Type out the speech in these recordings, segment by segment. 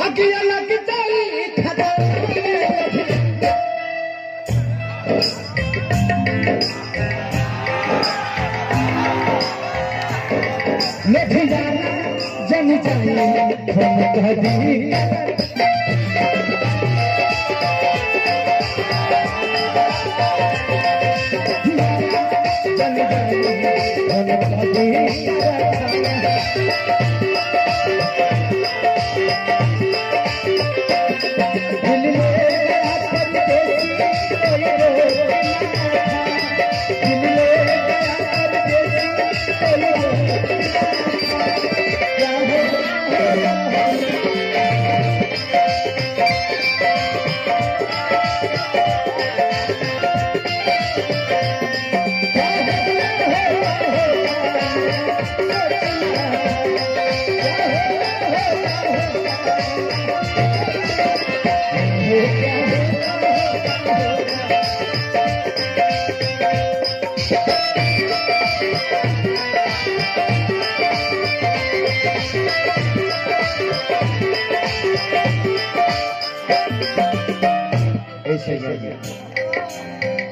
आगे अलग जाई खदे मैं भी जाना जन जाए हम कभी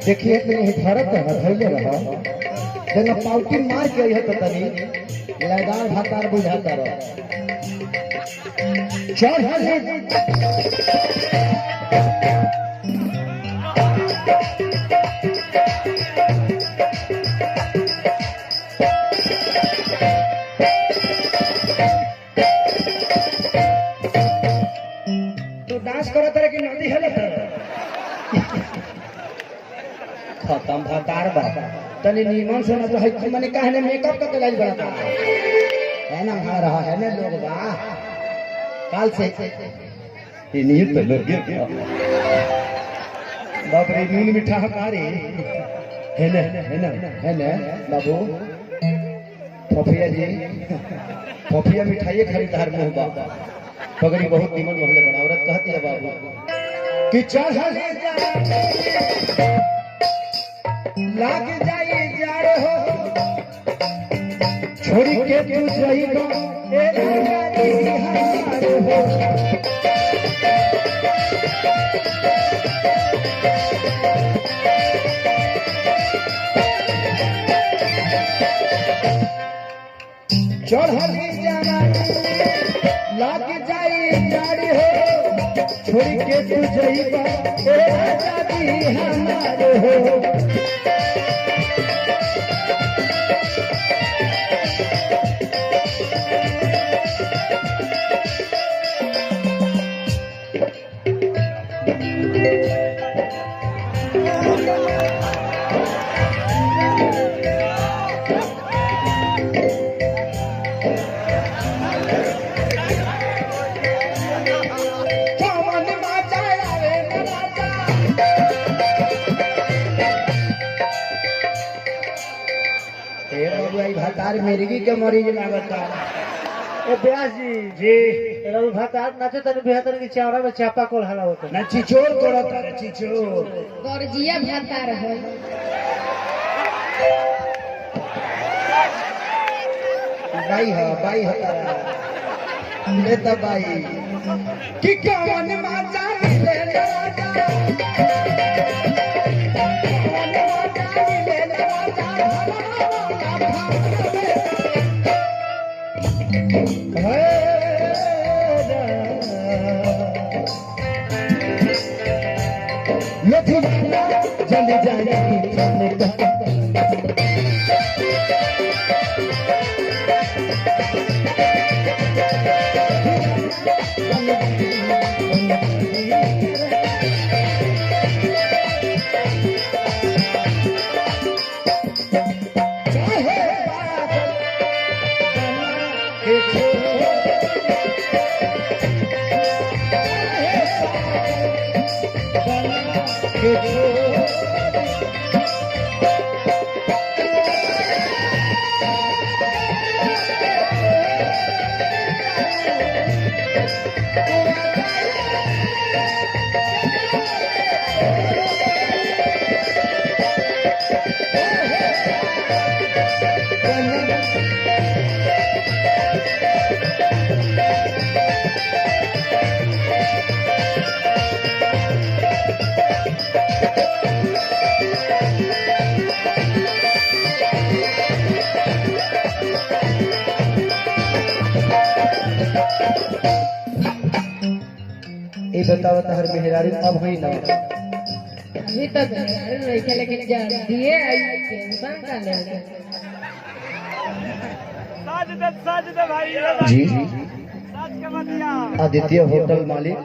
देखिए नहीं भारत धैर्य रहा जना पाउटी मार के है तो तनी लयदार भातार बुझाता रह तू डांस करत रह कि नदी हेलत खत्म भातार बात तनी नीमन से मतलब है माने कहने मेकअप का लाइल बनाता है ना आ रहा है ना लोग वाह काल से ये नहीं तो लगे बाप रे नील मिठा हकारी है ना बाबू फफिया जी फफिया मिठाई खरीदार मुंह बाबा पगड़ी बहुत नीमन मोहल्ले बड़ा औरत कहती है बाबू कि चढ़ लाग जाए जाड़ हो छोड़ी के तू सही हो चढ़ जाना लाग जाए जाड़ हो छोड़ी के तू सही हमारे हो भातार मिर्गी के मरीज लागता ए ब्यास जी जी रवि भातार नाचे तने बेहतर की चावड़ा में चापा कोल हला होता ना चिचोर करत रे चिचोर गर्जिया भातार है बाई तारा ले त बाई कि कौन माता ले राजा जल्दी जाने ये बताओ हर मेहरारू अब है ना अभी तक नहीं थे लेकिन जान दिए आई टेंशन का ले जी आदित्य होटल मालिक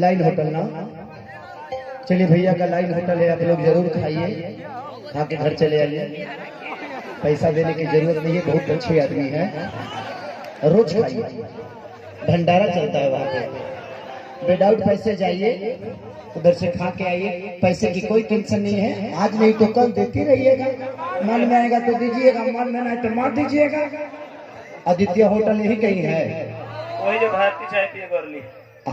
लाइन होटल ना चलिए भैया का लाइन होटल है आप लोग जरूर खाइए खा के घर चले आइए पैसा देने की जरूरत नहीं है बहुत अच्छे आदमी है रोज खाइए भंडारा चलता है वहाँ पे विदाउट पैसे जाइए उधर से खा के आइए पैसे की कोई टेंशन नहीं है आज नहीं तो कल देती रहिएगा मन में आएगा तो दीजिएगा मन में नहीं तो मार दीजिएगा आदित्य होटल यही कहीं है वही जो भारतीय चाय पिए गोरली।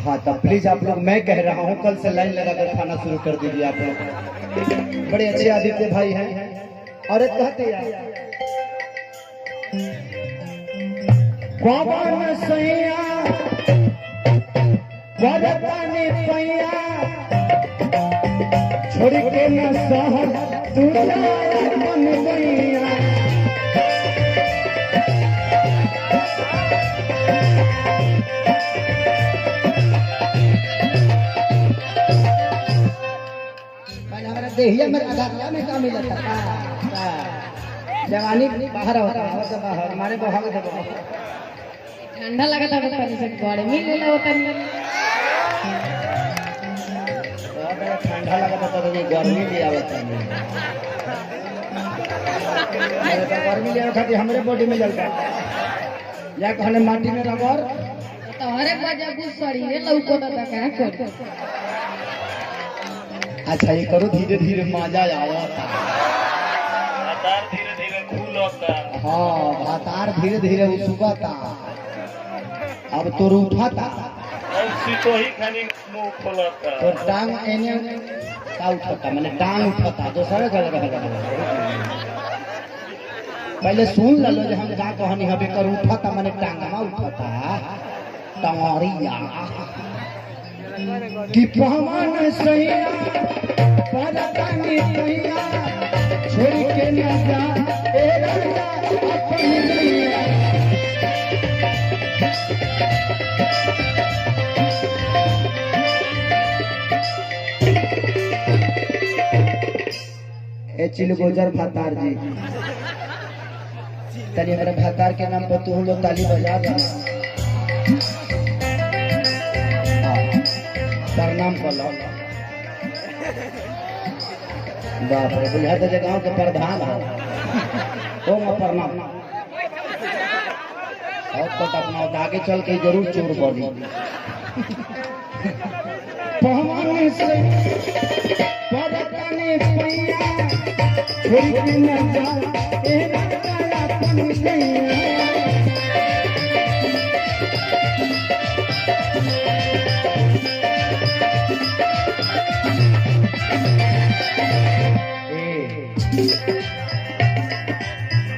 हाँ तो प्लीज आप लोग मैं कह रहा हूँ कल से लाइन लगाकर खाना शुरू कर दीजिए आप लोग बड़े अच्छे आदित्य भाई हैं और एक कहते हैं पवन सैया वरदानी पैया छोड़ के न शहर तू मन गैया देहिया में अगरिया में का मिलता था जवानी बाहर होता है बाहर हमारे बहाव से ठंडा लगा था पानी से गर्मी ले लो तनी ठंडा लगा था तो गर्मी भी आवता है मेरे तो गर्मी ले खाती हमरे बॉडी में जलता या कहने माटी में रगड़ तो हरे बजा गुस शरीर लौको तो का कर अच्छा ये करो धीरे धीरे मजा आवता भातार धीरे धीरे खूल होता। हाँ भातार धीरे धीरे उसुबता अब तो उठाता अब सीतो ही खानी मुंह खोलता तो टांग एने का उठाता मैंने टांग उठाता जो सारे कर पहले सुन लो जो हम का कहानी हबे कर उठाता मैंने टांगमा उठाता टंगरिया कि पवन सैया परदानी पैया छोड़ के न जा ए राजा अपनी नैया ए चिलगोजर भातार जी तनी मेरे भातार के नाम पर तू लोग ताली बजा दो प्रणाम कर लो बाप रे बुझा तो गाँव के प्रधान है ओ मैं प्रणाम और तो अपना आगे चल के जरूर चोर बनी पवन से परदानी पैया छोड़ के न जा ए राजा अपनी नैया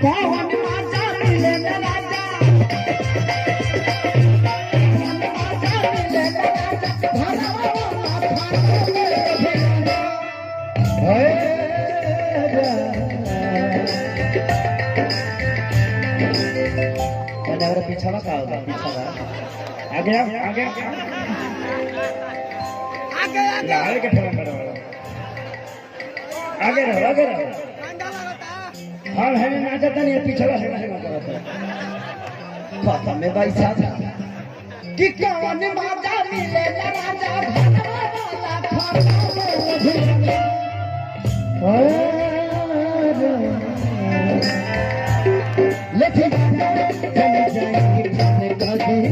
पवन माता मिले न राजा पवन माता मिले न राजा भरवा पीछा का होगा पीछा आगे आगे आगे आगे के ठेला करो आगे रहो हाँ है ना चाहता नहीं पीछे का सेवा करता पता में भाई साहब कि कौन माता मिले न राजा लेकिन चले जाएंगे खाने का दिन